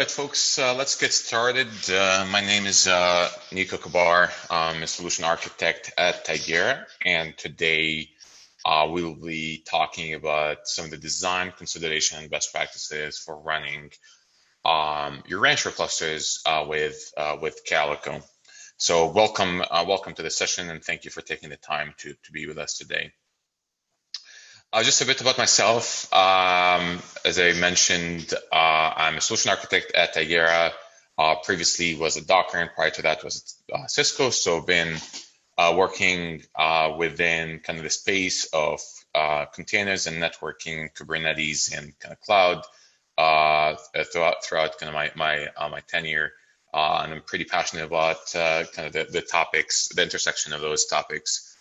All right, folks, let's get started. My name is Nico Kabar. I'm a solution architect at Tigera, and today we will be talking about some of the design consideration and best practices for running your Rancher clusters with Calico. So welcome to the session, and thank you for taking the time to be with us today. Just a bit about myself. As I mentioned, I'm a solution architect at Tigera. Previously was at Docker, and prior to that was at Cisco. So been working within kind of the space of containers and networking, Kubernetes, and kind of cloud throughout kind of my tenure. And I'm pretty passionate about kind of the topics, the intersection of those topics.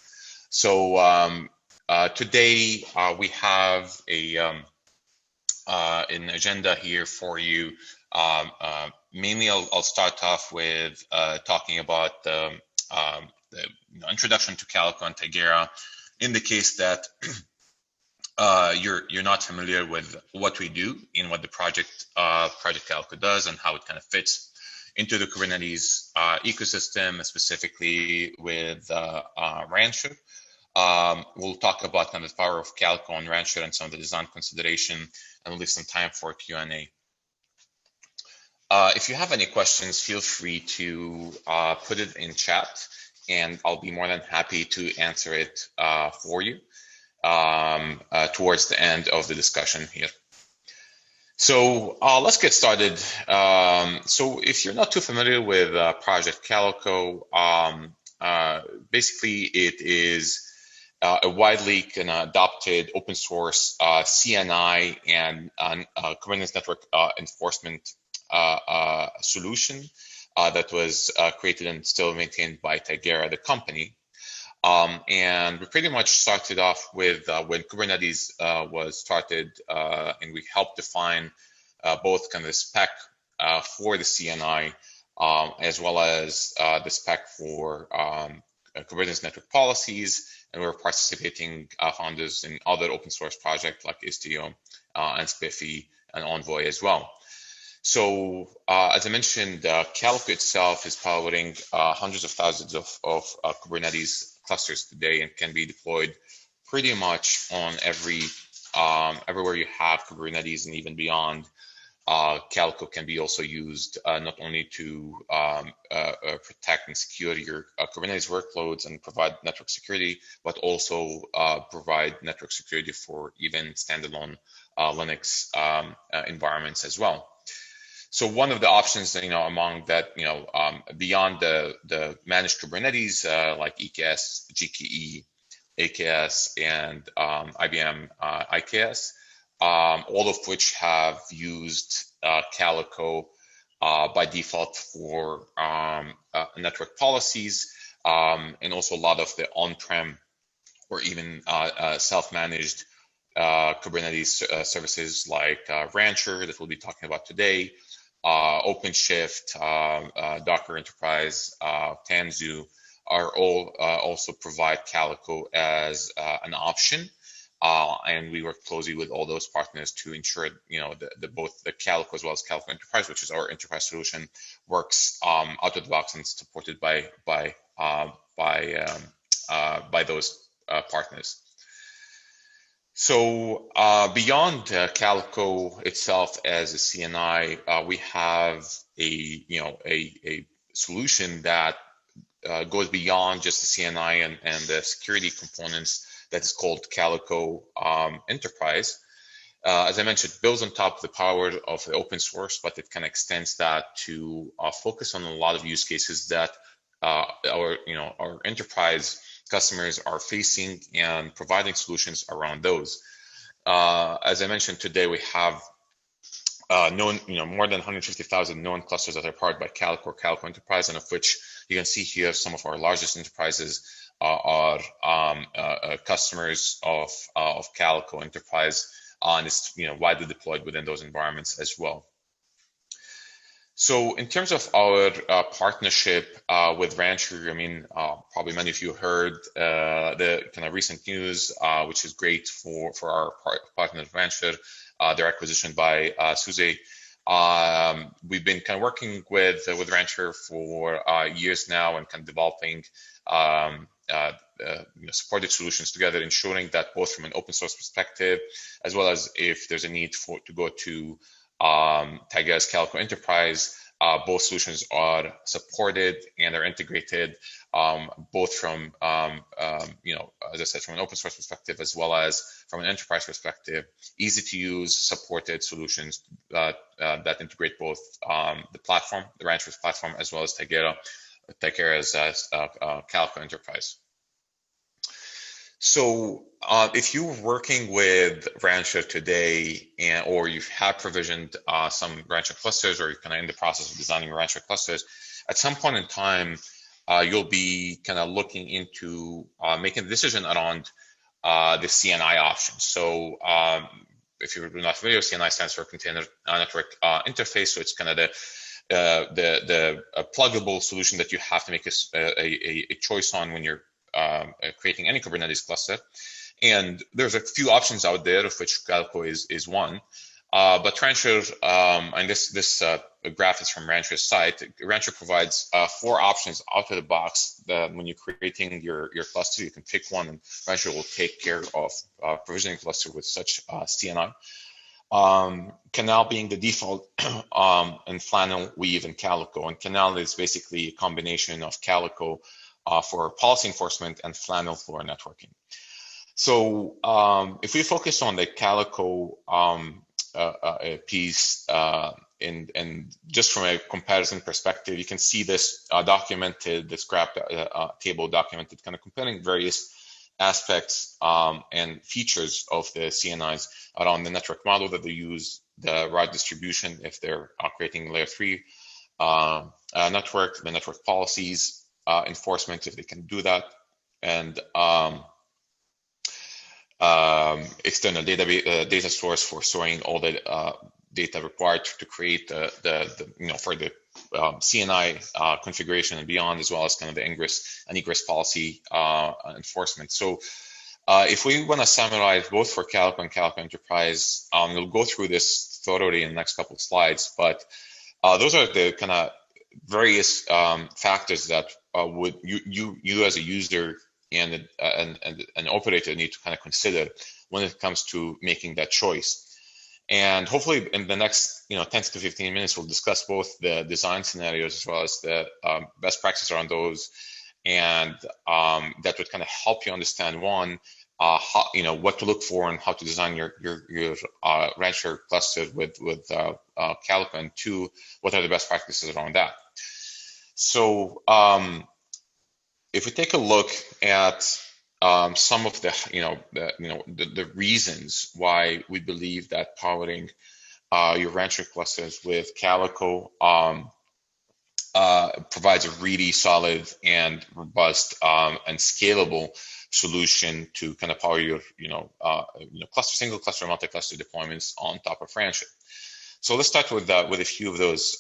So today we have an agenda here for you. Mainly, I'll start off with talking about the introduction to Calico and Tigera. In the case that you're not familiar with what we do and what the Project Calico does and how it kind of fits into the Kubernetes ecosystem, specifically with Rancher. We'll talk about kind of the power of Calico and Rancher and some of the design consideration, and we'll leave some time for Q&A. If you have any questions, feel free to put it in chat, and I'll be more than happy to answer it for you towards the end of the discussion here. So let's get started. So if you're not too familiar with Project Calico, basically it is a widely kind of adopted open source CNI and Kubernetes network enforcement solution that was created and still maintained by Tigera, the company. And we pretty much started off with when Kubernetes was started, and we helped define both kind of the spec for the CNI as well as the spec for Kubernetes network policies. And we're participating founders in other open source projects like Istio and Spiffy and Envoy as well. So as I mentioned, Calico itself is powering hundreds of thousands of Kubernetes clusters today and can be deployed pretty much on everywhere you have Kubernetes and even beyond. Calico can be also used not only to protect and secure your Kubernetes workloads and provide network security, but also provide network security for even standalone Linux environments as well. So one of the options that, among that, beyond the managed Kubernetes like EKS, GKE, AKS, and IBM IKS, all of which have used Calico by default for network policies, and also a lot of the on-prem or even self-managed Kubernetes services like Rancher that we'll be talking about today, OpenShift, Docker Enterprise, Tanzu are all also provide Calico as an option. And we work closely with all those partners to ensure, both the Calico as well as Calico Enterprise, which is our enterprise solution, works out of the box and supported by those partners. So beyond Calico itself as a CNI, we have a solution that goes beyond just the CNI and the security components that is called Calico Enterprise. As I mentioned, builds on top of the power of the open source, but it kind of extends that to focus on a lot of use cases that our enterprise customers are facing and providing solutions around those. As I mentioned today, we have more than 150,000 known clusters that are powered by Calico or Calico Enterprise, and of which you can see here some of our largest enterprises are customers of Calico Enterprise, and it's widely deployed within those environments as well. So in terms of our partnership with Rancher, probably many of you heard the kind of recent news, which is great for our partner Rancher, their acquisition by SUSE We've been kind of working with Rancher for years now and kind of developing supported solutions together, ensuring that both from an open source perspective, as well as if there's a need to go to Tigera's Calico Enterprise, both solutions are supported and are integrated, both from, as I said, from an open source perspective, as well as from an enterprise perspective, easy to use, supported solutions that integrate both the platform, the Rancher's platform, as well as Tigera's Calico Enterprise. So if you're working with Rancher today, or you have provisioned some Rancher clusters, or you're kind of in the process of designing Rancher clusters, at some point in time, you'll be kind of looking into making a decision around the CNI option. So if you're not familiar, CNI stands for Container Network Interface. So it's kind of the pluggable solution that you have to make a choice on when you're creating any Kubernetes cluster. And there's a few options out there, of which Calico is one. But Rancher, and this graph is from Rancher's site, Rancher provides 4 options out of the box that when you're creating your cluster, you can pick one, and Rancher will take care of provisioning cluster with such CNI. Canal being the default, and Flannel, Weave, and Calico. And Canal is basically a combination of Calico for policy enforcement and Flannel for networking. So if we focus on the Calico piece, and just from a comparison perspective, you can see this this graph table documented, kind of comparing various aspects and features of the CNIs around the network model that they use, the route distribution if they're creating layer 3 network, the network policies, enforcement if they can do that, and external data source for storing all the data required to create for the CNI configuration and beyond, as well as kind of the ingress and egress policy enforcement. So if we want to summarize both for Calico and Calico Enterprise, we'll go through this thoroughly in the next couple of slides, but those are the kind of various factors that would you as a user and an operator need to kind of consider when it comes to making that choice. And hopefully in the next 10 to 15 minutes, we'll discuss both the design scenarios as well as the best practices around those, and that would kind of help you understand, one, how, what to look for and how to design your Rancher cluster with Calico, and 2, what are the best practices around that. So if we take a look at some of the reasons why we believe that powering your Rancher clusters with Calico provides a really solid and robust and scalable solution to kind of power your single cluster, multi-cluster deployments on top of Rancher. So let's start with a few of those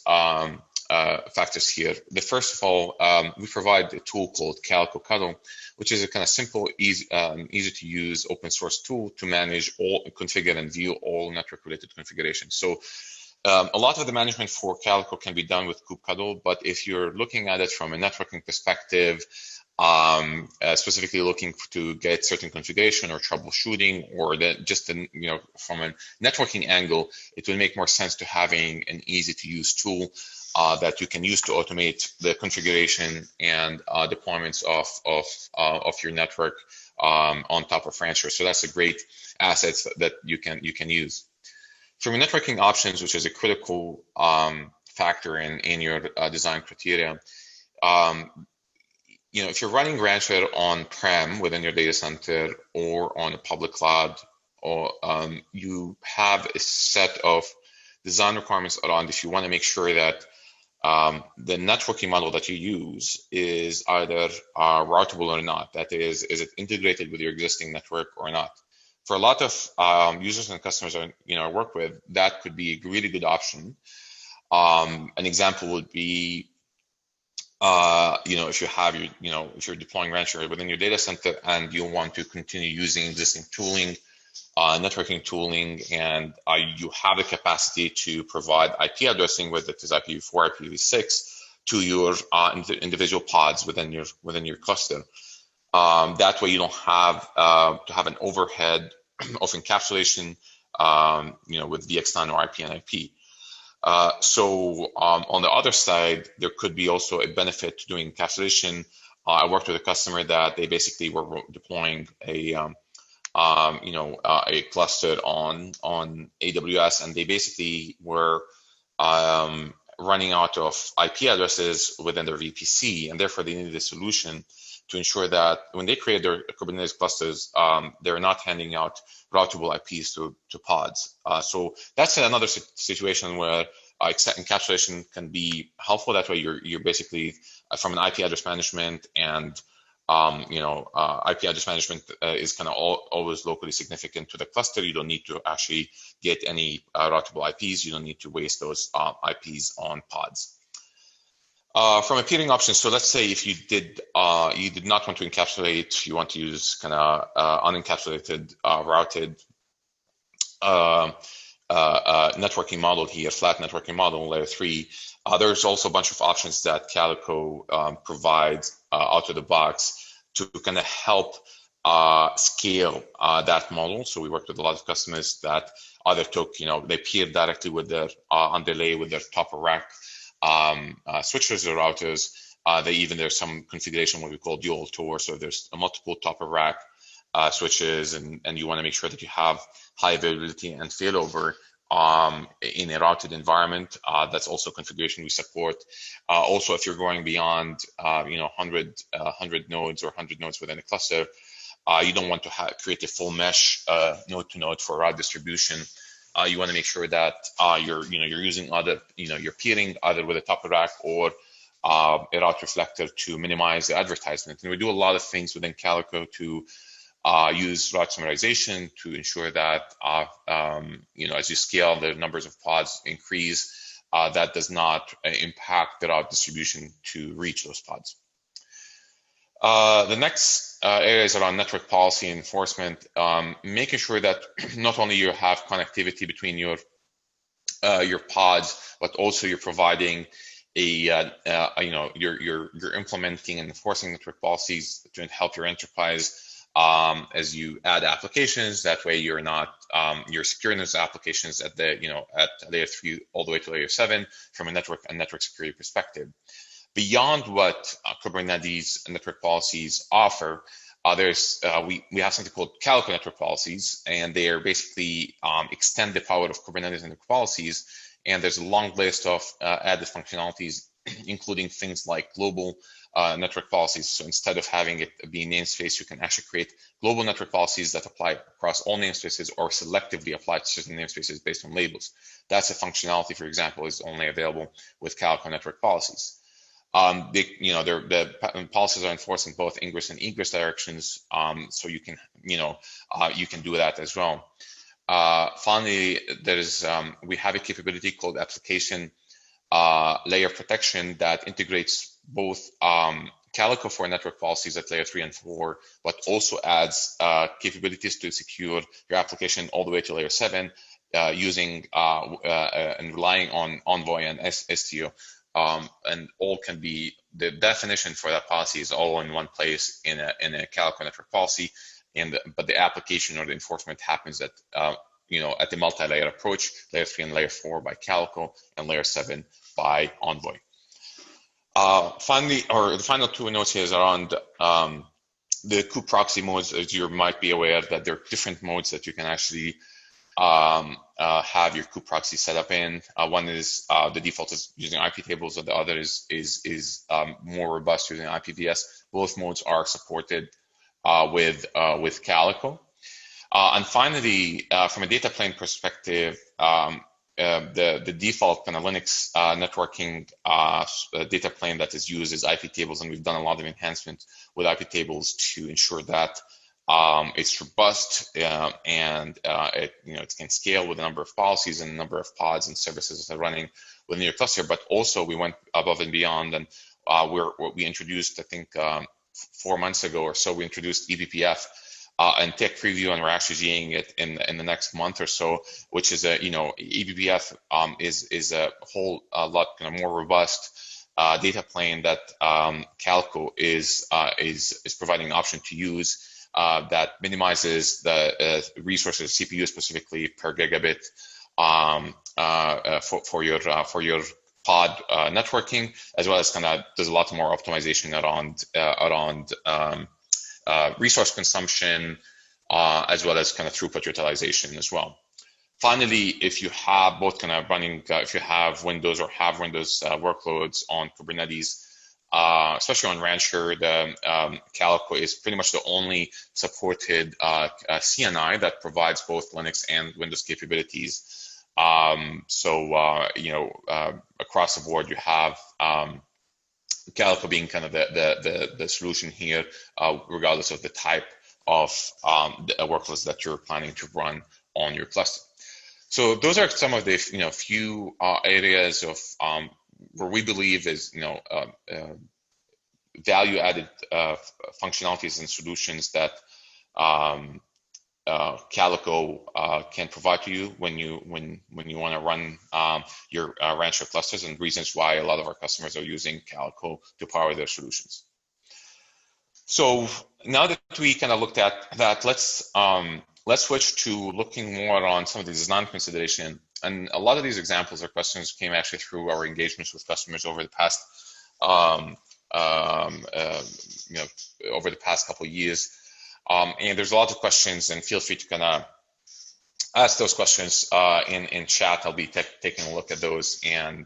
factors here. The first of all, we provide a tool called Calico Cuddle, which is a kind of simple, easy to use open source tool to manage all, configure, and view all network related configurations. So a lot of the management for Calico can be done with kubectl, but if you're looking at it from a networking perspective, specifically looking to get certain configuration or troubleshooting, or from a networking angle, it will make more sense to having an easy to use tool that you can use to automate the configuration and deployments of your network on top of Rancher. So that's a great asset that you can use. From networking options, which is a critical factor in your design criteria, if you're running Rancher on-prem within your data center or on a public cloud, or you have a set of design requirements around if you want to make sure that the networking model that you use is either routable or not. That is it integrated with your existing network or not? For a lot of users and customers I work with, that could be a really good option. An example would be, if you have if you're deploying Rancher within your data center and you want to continue using existing tooling networking tooling, and you have the capacity to provide IP addressing, whether it is IPv4, IPv6, to your individual pods within your cluster. That way, you don't have to have an overhead of encapsulation, with VXLAN or IPNIP. So on the other side, there could be also a benefit to doing encapsulation. I worked with a customer that they basically were deploying a cluster on AWS, and they basically were running out of IP addresses within their VPC, and therefore they needed a solution to ensure that when they create their Kubernetes clusters, they're not handing out routable IPs to pods. So that's another situation where encapsulation can be helpful. That way, you're basically from an IP address management and IP address management is kind of always locally significant to the cluster. You don't need to actually get any routable IPs. You don't need to waste those IPs on pods. From a peering option, so let's say if you did not want to encapsulate, you want to use kind of unencapsulated routed networking model here, flat networking model, layer 3. There's also a bunch of options that Calico provides out of the box to kind of help scale that model. So we worked with a lot of customers that either took, they peered directly with their underlay with their top of rack switches or routers. There's some configuration what we call dual TOR. So there's a multiple top of rack switches, and you want to make sure that you have high availability and failover in a routed environment. That's also configuration we support. Also, if you're going beyond 100 nodes or 100 nodes within a cluster, you don't want to create a full mesh node to node for route distribution. You want to make sure that you're using other, you're peering either with a top of rack or a route reflector to minimize the advertisement. And we do a lot of things within Calico to use route summarization to ensure that as you scale, the numbers of pods increase, that does not impact the route distribution to reach those pods. The next area is around network policy enforcement, making sure that not only you have connectivity between your pods, but also you're providing you're implementing and enforcing network policies to help your enterprise as you add applications. That way you're not you're securing those applications at the at layer 3 all the way to layer 7 from a network security perspective. Beyond what Kubernetes network policies offer, we have something called Calico network policies, and they are basically extend the power of Kubernetes network policies. And there's a long list of added functionalities, including things like global network policies. So instead of having it be namespace, you can actually create global network policies that apply across all namespaces or selectively apply to certain namespaces based on labels. That's a functionality, for example, is only available with Calico network policies. The policies are enforced in both ingress and egress directions, so you can you can do that as well. Finally, we have a capability called application layer protection that integrates both Calico for network policies at layer 3 and 4, but also adds capabilities to secure your application all the way to layer 7 using and relying on Envoy and Istio. And all can be, the definition for that policy is all in one place in a Calico network policy, but the application or the enforcement happens at at the multi-layer approach, layer 3 and layer 4 by Calico, and layer 7 by Envoy. Finally, or the final two notes here is around the kube proxy modes. As you might be aware, that there are different modes that you can actually have your kube proxy set up in. One is the default is using IP tables, and the other is more robust using IPVS. Both modes are supported with Calico. And finally, from a data plane perspective, the default kind of Linux networking data plane that is used is IP tables, and we've done a lot of enhancements with IP tables to ensure that it's robust and it can scale with a number of policies and a number of pods and services that are running within your cluster. But also we went above and beyond, and we introduced, I think 4 months ago or so, we introduced eBPF and tech preview, and we're actually GAing it in the next month or so, which is eBPF is a whole lot kind of more robust data plane that Calico is providing an option to use that minimizes the resources, CPU specifically, per gigabit for your pod networking, as well as kind of does a lot more optimization around resource consumption, as well as kind of throughput utilization as well. Finally, if you have both kind of running, if you have Windows or have Windows workloads on Kubernetes, especially on Rancher, the Calico is pretty much the only supported CNI that provides both Linux and Windows capabilities. Across the board, you have Calico being kind of the solution here, regardless of the type of the workloads that you're planning to run on your cluster. So those are some of the few areas of where we believe is value-added functionalities and solutions that Calico can provide to you when you want to run your Rancher clusters, and reasons why a lot of our customers are using Calico to power their solutions. So now that we kind of looked at that, let's switch to looking more on some of the design consideration. And a lot of these examples or questions came actually through our engagements with customers over the past couple of years. And there's a lot of questions, and feel free to kind of ask those questions in chat. I'll be taking a look at those and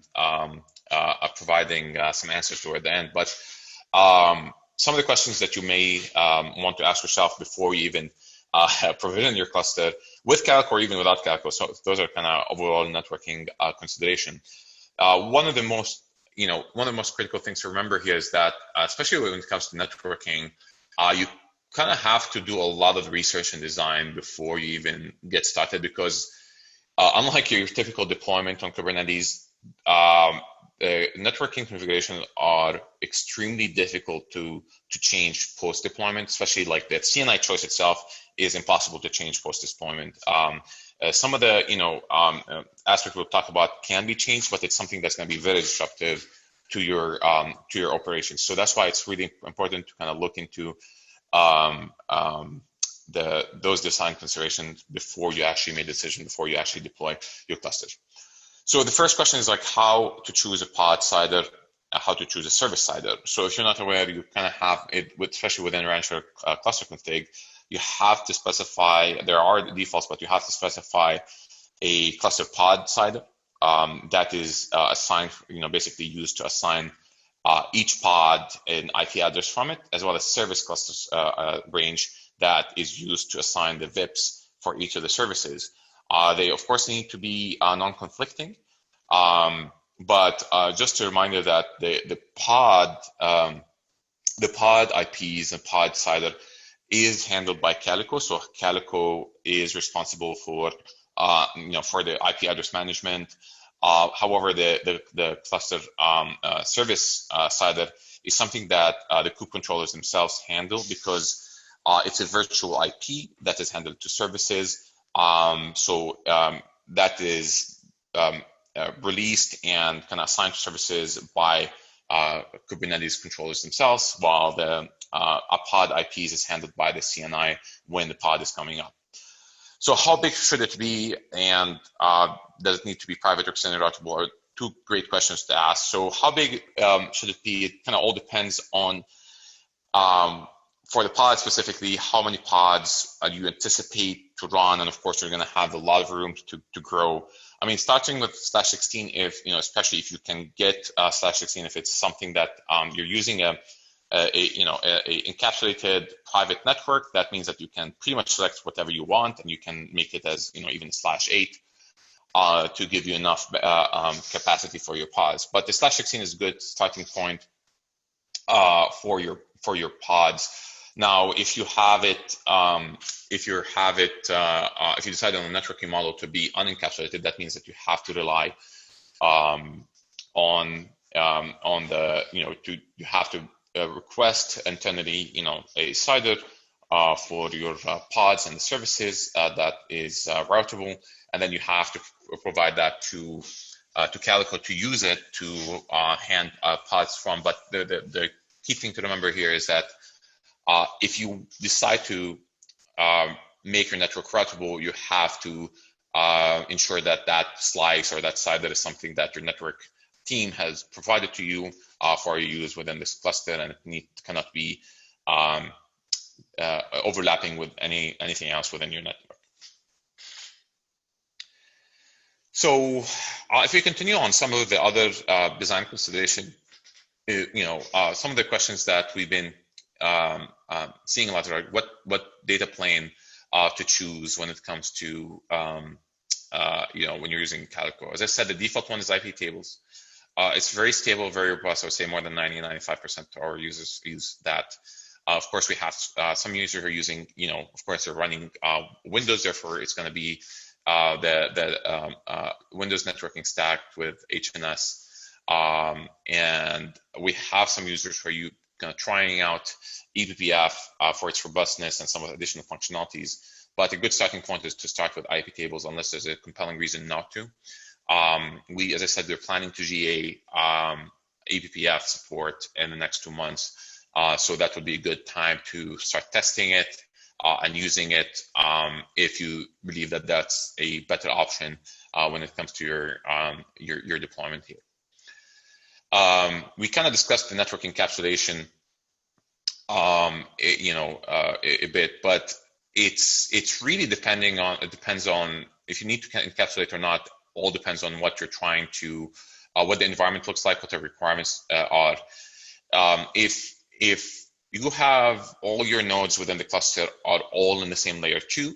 providing some answers toward the end. But some of the questions that you may want to ask yourself before you even provision your cluster with Calico or even without Calico. So those are kind of overall networking consideration. One of the most critical things to remember here is that, especially when it comes to networking, you kind of have to do a lot of research and design before you even get started, because unlike your typical deployment on Kubernetes, the networking configurations are extremely difficult to change post-deployment, especially like the CNI choice itself is impossible to change post-deployment. Some of the aspects we'll talk about can be changed, but it's something that's going to be very disruptive to your operations. So that's why it's really important to kind of look into those design considerations before you actually make a decision, before you actually deploy your clusters. So the first question is like how to choose a pod sider, how to choose a service sider. So if you're not aware, you kind of have it, especially within Rancher cluster config, you have to specify, there are defaults, but you have to specify a cluster pod sider that is assigned, basically used to assign each pod an IP address from it, as well as service clusters range that is used to assign the VIPs for each of the services. They, of course, need to be non-conflicting, but just a reminder that the pod IPs and pod sider is handled by Calico. So Calico is responsible for the IP address management. However, the cluster service sider is something that the kube controllers themselves handle, because it's a virtual IP that is handled to services. That is released and kind of assigned to services by Kubernetes controllers themselves, while the pod IPs is handled by the CNI when the pod is coming up. So how big should it be, and does it need to be private or extended routable, are two great questions to ask. So how big should it be? It kind of all depends on, for the pod specifically, how many pods you anticipate to run, and of course you're going to have a lot of room to grow. I mean, starting with /16, if especially if you can get /16, if it's something that you're using a encapsulated private network, that means that you can pretty much select whatever you want, and you can make it as even /8 to give you enough capacity for your pods. But the /16 is a good starting point for your pods. Now, if you have it, if you decide on a networking model to be unencapsulated, that means that you have to rely on the you have to request internally a cider for your pods and the services that is routable, and then you have to provide that to Calico to use it to hand pods from. But the key thing to remember here is that if you decide to make your network routable, you have to ensure that that slice or that side that is something that your network team has provided to you for your use within this cluster, and it cannot be overlapping with anything else within your network. So if we continue on some of the other design consideration, some of the questions that we've been seeing a lot are what data plane to choose when it comes to when you're using Calico. As I said, the default one is IP tables. It's very stable, very robust. I would say more than 90-95% of our users use that. Of course, we have some users who are using, of course, they're running Windows, therefore it's going to be the Windows networking stack with HNS. And we have some users who are kind of trying out eBPF for its robustness and some of the additional functionalities. But a good starting point is to start with IP tables unless there's a compelling reason not to. As I said, we're planning to GA eBPF support in the next 2 months. So that would be a good time to start testing it and using it if you believe that that's a better option when it comes to your deployment here. We kind of discussed the network encapsulation a bit, but it's really depends on if you need to encapsulate or not. All depends on what you're trying to, what the environment looks like, what the requirements are. If you have all your nodes within the cluster are all in the same layer 2,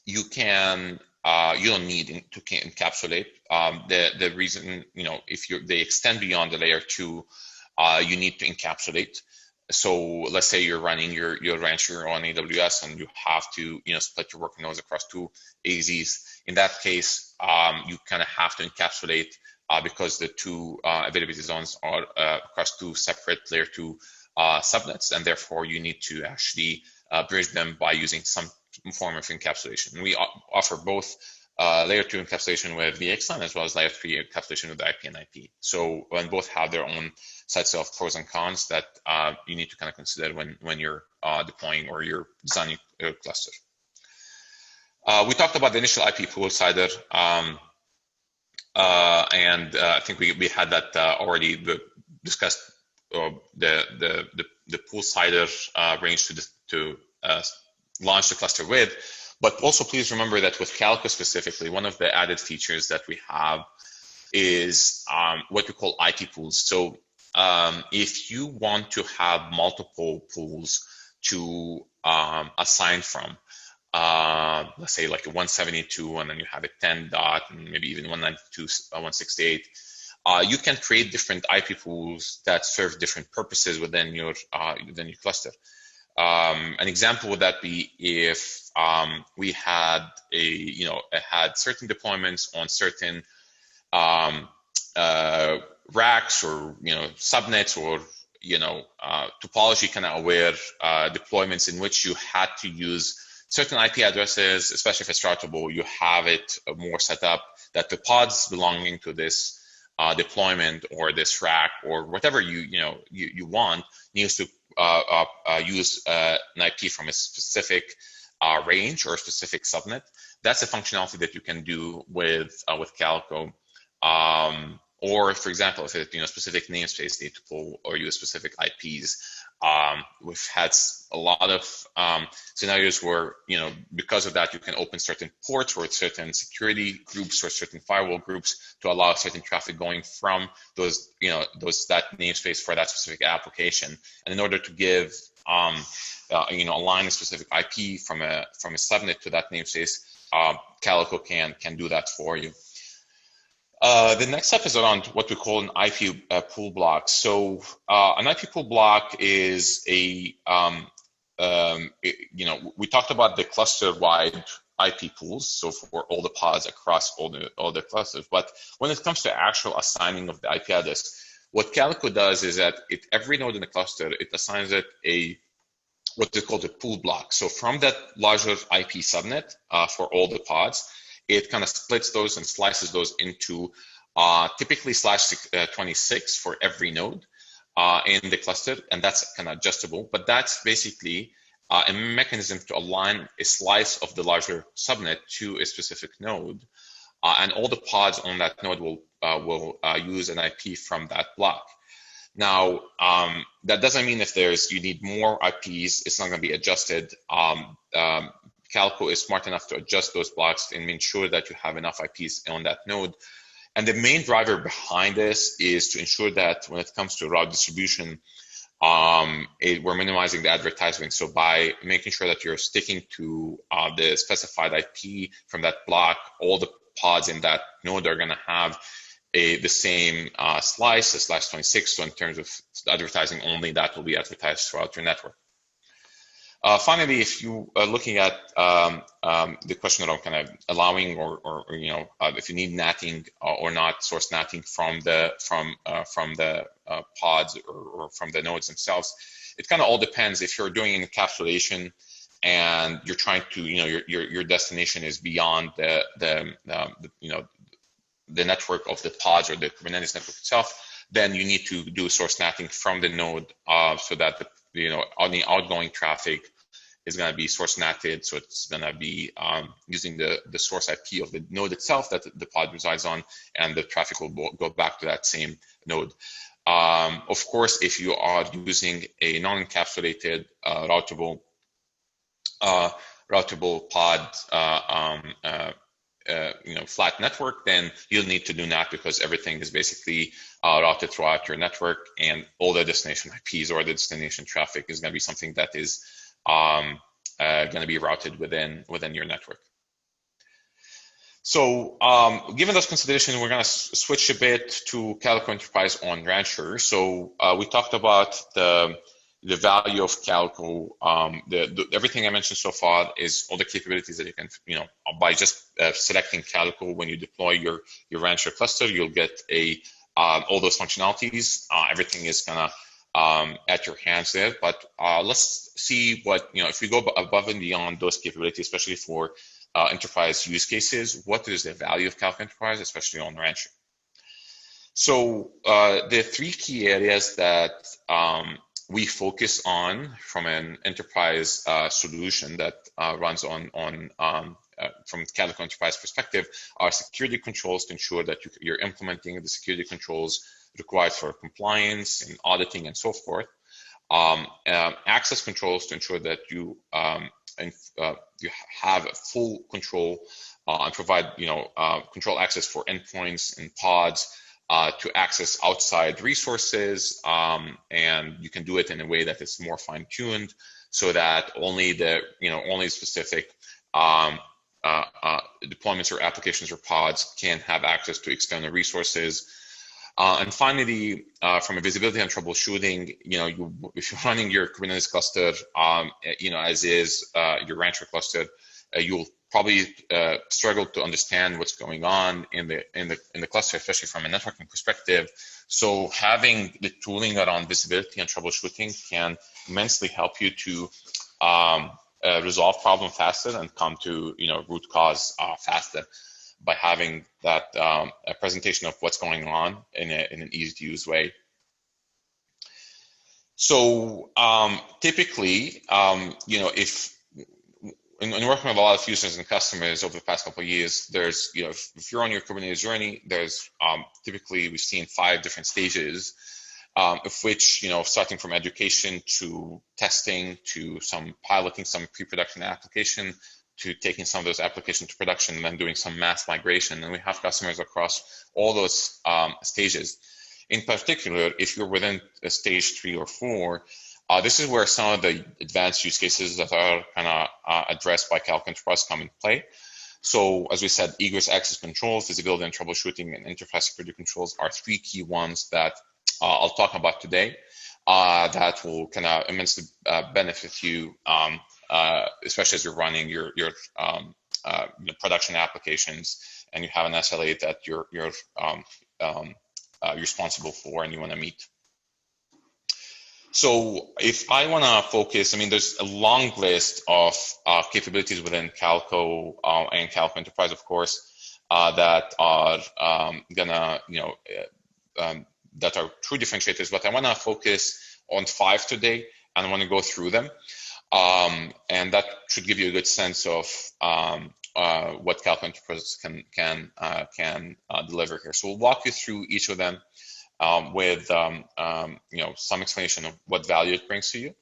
you don't need to encapsulate. The reason, if they extend beyond the layer 2, you need to encapsulate. So let's say you're running your Rancher on AWS and you have to split your working nodes across 2 AZs. In that case, you kind of have to encapsulate because the 2 availability zones are across 2 separate layer 2 subnets, and therefore you need to actually bridge them by using some form of encapsulation. And we offer both layer 2 encapsulation with VXLAN as well as layer 3 encapsulation with IP and IP. So when both have their own sets of pros and cons that you need to kind of consider when you're deploying or you're designing your cluster. We talked about the initial IP pool CIDR, and I think we had that already discussed. The pool CIDR range to launch the cluster with. But also please remember that with Calico specifically, one of the added features that we have is what we call IP pools. So if you want to have multiple pools to assign from, let's say like a 172, and then you have a 10 dot, and maybe even 192.168, you can create different IP pools that serve different purposes within your cluster. An example would that be if we had had certain deployments on certain racks or subnets or topology kind of aware deployments in which you had to use certain IP addresses, especially if it's routable. You have it more set up that the pods belonging to this deployment or this rack or whatever you want needs to use an IP from a specific range or a specific subnet. That's a functionality that you can do with Calico. Or, for example, if it's specific namespace need to pull or use specific IPs. We've had a lot of scenarios where because of that you can open certain ports or certain security groups or certain firewall groups to allow certain traffic going from that namespace for that specific application. And in order to give align a specific IP from a subnet to that namespace, Calico can do that for you. The next step is around what we call an IP pool block. So an IP pool block is we talked about the cluster-wide IP pools, so for all the pods across all the clusters. But when it comes to actual assigning of the IP address, what Calico does is that every node in the cluster, it assigns it a what they call the pool block. So from that larger IP subnet for all the pods, it kind of splits those and slices those into typically /26 for every node in the cluster, and that's kind of adjustable. But that's basically a mechanism to align a slice of the larger subnet to a specific node, and all the pods on that node will use an IP from that block. Now, that doesn't mean if you need more IPs, it's not going to be adjusted. Calico is smart enough to adjust those blocks and make sure that you have enough IPs on that node. And the main driver behind this is to ensure that when it comes to route distribution, we're minimizing the advertisement. So by making sure that you're sticking to the specified IP from that block, all the pods in that node are going to have the same slice, a /26. So in terms of advertising only, that will be advertised throughout your network. Finally, if you are looking at the question around kind of allowing or if you need natting or not, source natting from the pods or from the nodes themselves, it kind of all depends. If you're doing encapsulation and you're trying to, your destination is beyond the network of the pods or the Kubernetes network itself, then you need to do source natting from the node so that the outgoing traffic is going to be source natted. So it's going to be using the source IP of the node itself that the pod resides on, and the traffic will go back to that same node. Of course, if you are using a non-encapsulated routable pod flat network, then you'll need to do NAT because everything is basically routed throughout your network, and all the destination IPs or the destination traffic is going to be something that is going to be routed within your network. So given those considerations, we're going to switch a bit to Calico Enterprise on Rancher. So we talked about the value of Calico. Everything I mentioned so far is all the capabilities that you can, by just selecting Calico when you deploy your Rancher cluster, you'll get all those functionalities. Everything is kind of at your hands there. But let's see what, if we go above and beyond those capabilities, especially for enterprise use cases, what is the value of Calico Enterprise, especially on Rancher? So the three key areas that we focus on from an enterprise solution that runs from Calico Enterprise perspective are security controls to ensure that you're implementing the security controls required for compliance and auditing and so forth. Access controls to ensure that you have full control and provide control access for endpoints and pods to access outside resources, and you can do it in a way that is more fine-tuned, so that only specific deployments or applications or pods can have access to external resources. And finally, from a visibility and troubleshooting, if you're running your Kubernetes cluster, as is your Rancher cluster, you'll probably struggle to understand what's going on in the cluster, especially from a networking perspective. So having the tooling around visibility and troubleshooting can immensely help you to resolve problem faster and come to root cause faster by having that a presentation of what's going on in an easy to use way. So typically, if in working with a lot of users and customers over the past couple of years, there's, if you're on your Kubernetes journey, there's typically we've seen 5 different stages, of which, starting from education to testing to some piloting, some pre-production application, to taking some of those applications to production and then doing some mass migration. And we have customers across all those stages. In particular, if you're within stage 3 or 4, this is where some of the advanced use cases that are kind of addressed by Calico Enterprise come into play. So as we said, egress access controls, visibility and troubleshooting, and enterprise security controls are 3 key ones that I'll talk about today that will kind of immensely benefit you, especially as you're running your production applications and you have an SLA that you're responsible for and you want to meet. So if I want to focus, I mean, there's a long list of capabilities within Calico and Calico Enterprise, of course, that are gonna, that are true differentiators. But I want to focus on 5 today, and I want to go through them, and that should give you a good sense of what Calico Enterprise can deliver here. So we'll walk you through each of them with some explanation of what value it brings to you,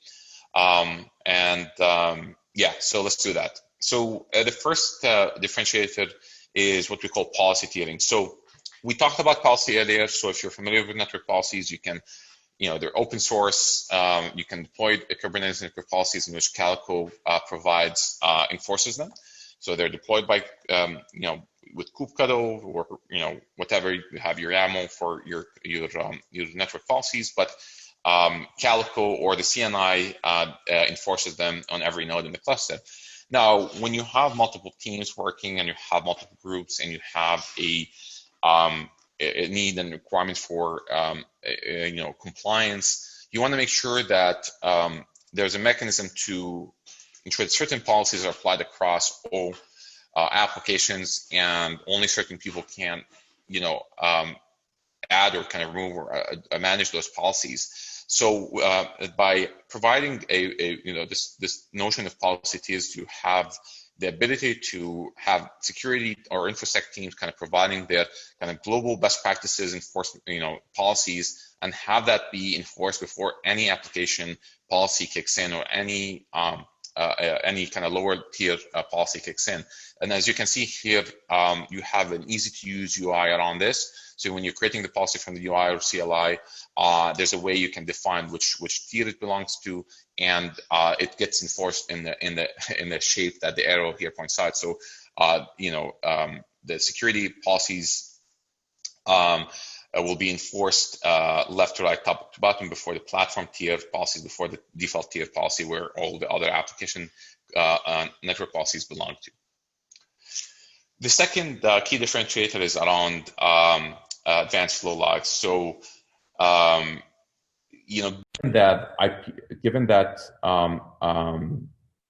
yeah. So let's do that. So the first differentiator is what we call policy tiering. So we talked about policy earlier. So if you're familiar with network policies, you can, they're open source. You can deploy Kubernetes network policies in which Calico provides enforces them. So they're deployed by with kubectl or whatever you have your YAML for your network policies, but Calico or the CNI enforces them on every node in the cluster. Now, when you have multiple teams working and you have multiple groups and you have a need and requirements for compliance, you want to make sure that there's a mechanism to ensure that certain policies are applied across all applications, and only certain people can, add or kind of remove or manage those policies. So by providing this notion of policy tiers, you have the ability to have security or infosec teams kind of providing their kind of global best practices, enforcement, policies, and have that be enforced before any application policy kicks in or any kind of lower tier policy kicks in. And as you can see here, you have an easy to use UI around this. So when you're creating the policy from the UI or CLI, there's a way you can define which tier it belongs to, and it gets enforced in the shape that the arrow here points out. So the security policies will be enforced left to right, top to bottom, before the platform tier policies, before the default tier policy, where all the other application network policies belong to. The second key differentiator is around advanced flow logs. So, given that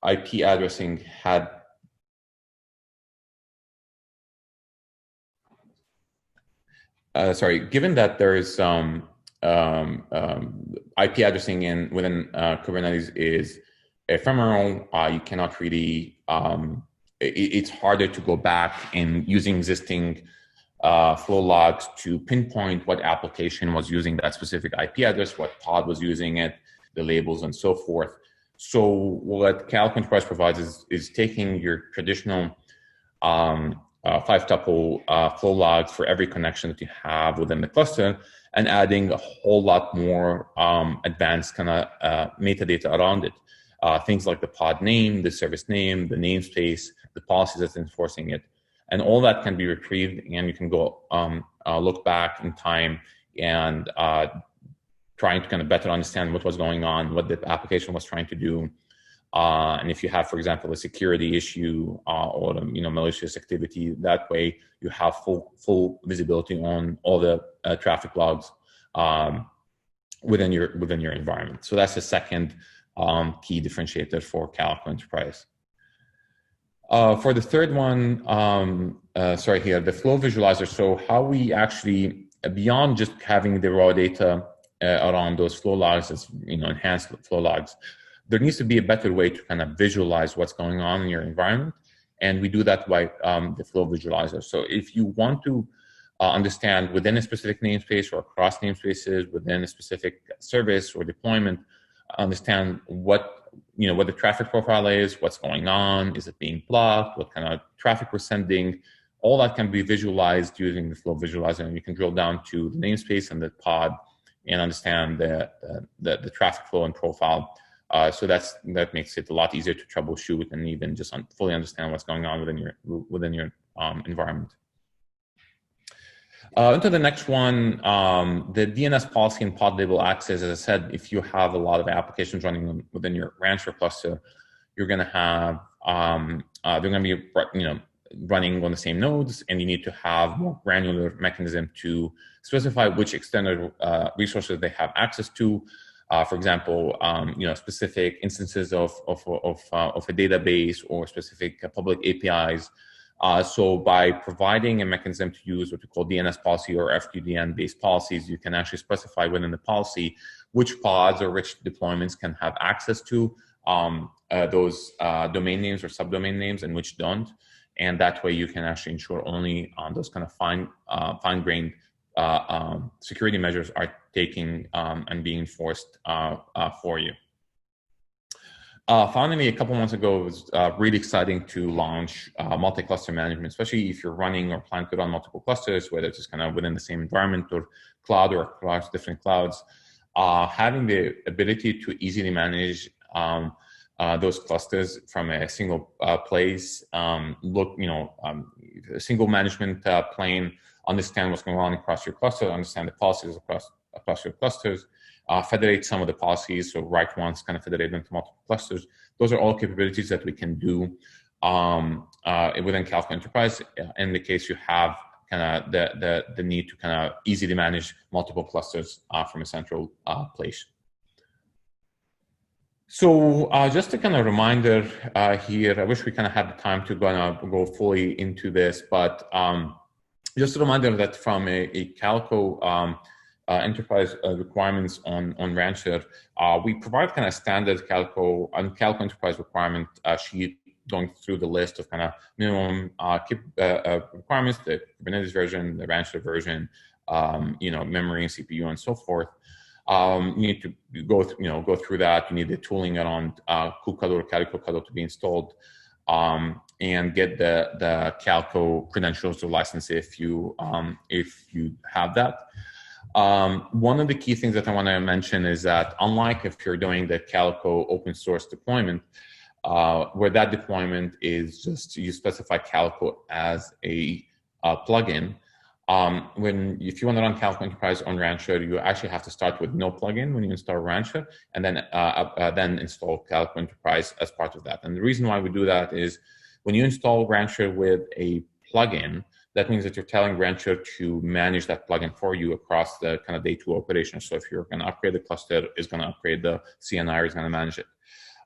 IP addressing had given that there is IP addressing within Kubernetes is ephemeral, you cannot really, it's harder to go back and using existing flow logs to pinpoint what application was using that specific IP address, what pod was using it, the labels, and so forth. So what Calico Enterprise provides is taking your traditional 5-tuple flow logs for every connection that you have within the cluster, and adding a whole lot more advanced kind of metadata around it. Things like the pod name, the service name, the namespace, the policies that's enforcing it. And all that can be retrieved, and you can go look back in time and trying to kind of better understand what was going on, what the application was trying to do. And if you have, for example, a security issue or malicious activity, that way you have full visibility on all the traffic logs within your environment. So that's the second key differentiator for Calico Enterprise. For the third one, the flow visualizer. So how we actually, beyond just having the raw data around those flow logs as enhanced flow logs, there needs to be a better way to kind of visualize what's going on in your environment. And we do that by the flow visualizer. So if you want to understand within a specific namespace or across namespaces, within a specific service or deployment, understand what the traffic profile is, what's going on, is it being blocked, what kind of traffic we're sending, all that can be visualized using the flow visualizer, and you can drill down to the namespace and the pod and understand the traffic flow and profile. So that makes it a lot easier to troubleshoot and even just fully understand what's going on within your environment. Into the next one, the DNS policy and pod label access. As I said, if you have a lot of applications running within your Rancher cluster, you're going to have they're going to be running on the same nodes, and you need to have more granular mechanism to specify which extended resources they have access to. For example, specific instances of a database or specific public APIs. So by providing a mechanism to use what we call DNS policy or FQDN-based policies, you can actually specify within the policy which pods or which deployments can have access to those domain names or subdomain names and which don't. And that way you can actually ensure only those kind of fine-grained security measures are taken and being enforced for you. Finally, a couple months ago, it was really exciting to launch multi-cluster management, especially if you're running or plan to run multiple clusters, whether it's just kind of within the same environment or cloud or across different clouds. Having the ability to easily manage those clusters from a single place, a single management plane, understand what's going on across your cluster, understand the policies across your clusters, federate some of the policies, so write once, kind of federate them to multiple clusters. Those are all capabilities that we can do within Calico Enterprise in the case you have kind of the need to kind of easily manage multiple clusters from a central place. So just a kind of reminder here, I wish we kind of had the time to go fully into this, but just a reminder that from a Calico Enterprise requirements on Rancher, we provide kind of standard Calico Enterprise requirement sheet going through the list of kind of minimum requirements, the Kubernetes version, the Rancher version, memory and CPU and so forth. You need to go through that. You need the tooling around KuCado or Calico Cado to be installed, and get the Calico credentials or license if you have that. One of the key things that I want to mention is that unlike if you're doing the Calico open source deployment, where that deployment is just you specify Calico as a plugin. If you want to run Calico Enterprise on Rancher, you actually have to start with no plugin when you install Rancher, and then install Calico Enterprise as part of that. And the reason why we do that is when you install Rancher with a plugin, that means that you're telling Rancher to manage that plugin for you across the kind of day two operation. So if you're going to upgrade the cluster, it's going to upgrade the CNI, is going to manage it.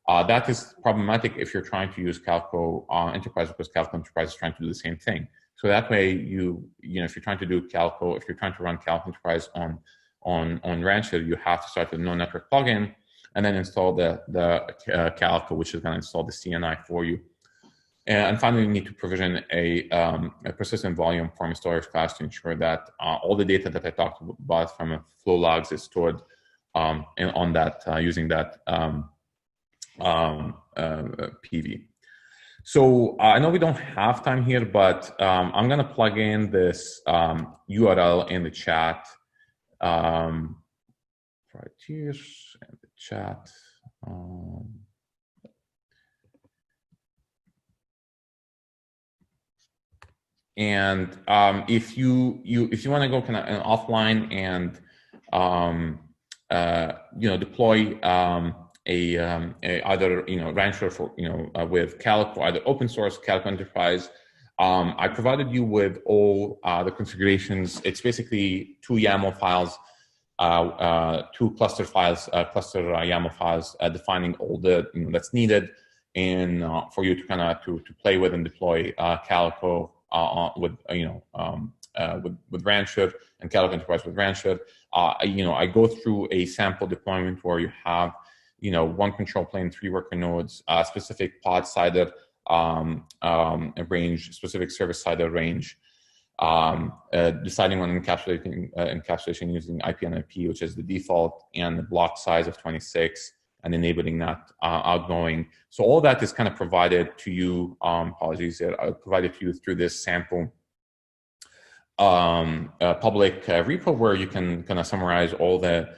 That is problematic if you're trying to use Calico Enterprise, because Calico Enterprise is trying to do the same thing. So that way, if you're trying to do Calico, if you're trying to run Calico Enterprise on Rancher, you have to start with no network plugin, and then install the Calico, which is going to install the CNI for you. And finally, you need to provision a persistent volume from a storage class to ensure that all the data that I talked about from a flow logs is stored on that using that PV. So I know we don't have time here, but I'm going to plug in this URL in the chat. Right here in the chat. And if you want to go kind of offline and deploy either Rancher for with Calico, either open source Calico Enterprise, I provided you with all the configurations. It's basically two YAML files, two cluster files, cluster YAML files defining all the that's needed, and for you to kind of to play with and deploy Calico with Rancher and Calico Enterprise with Rancher. I go through a sample deployment where you have one control plane, 3 worker nodes, specific pod CIDR range, specific service CIDR range, deciding on encapsulation using IP and IP, which is the default, and the block size of 26, and enabling that outgoing. So all that is kind of provided to you, provided to you through this sample public repo, where you can kind of summarize all the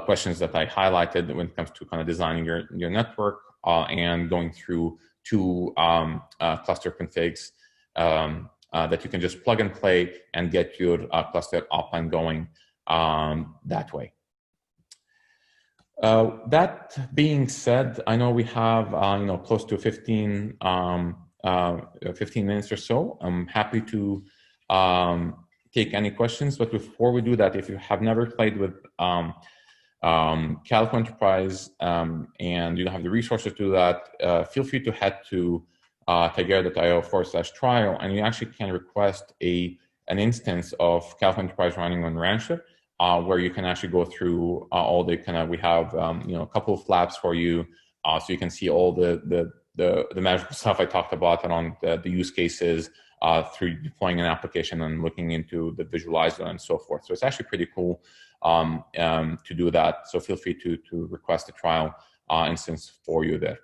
questions that I highlighted when it comes to kind of designing your network and going through two cluster configs that you can just plug and play and get your cluster up and going that way. That being said, I know we have close to 15 minutes or so. I'm happy to take any questions, but before we do that, if you have never played with Calico Enterprise, and you don't have the resources to do that, feel free to head to tigera.io/trial, and you actually can request an instance of Calico Enterprise running on Rancher, where you can actually go through all the we have a couple of labs for you, so you can see all the magical stuff I talked about around the use cases through deploying an application and looking into the visualizer and so forth. So it's actually pretty cool to do that. So feel free to request a trial instance for you there.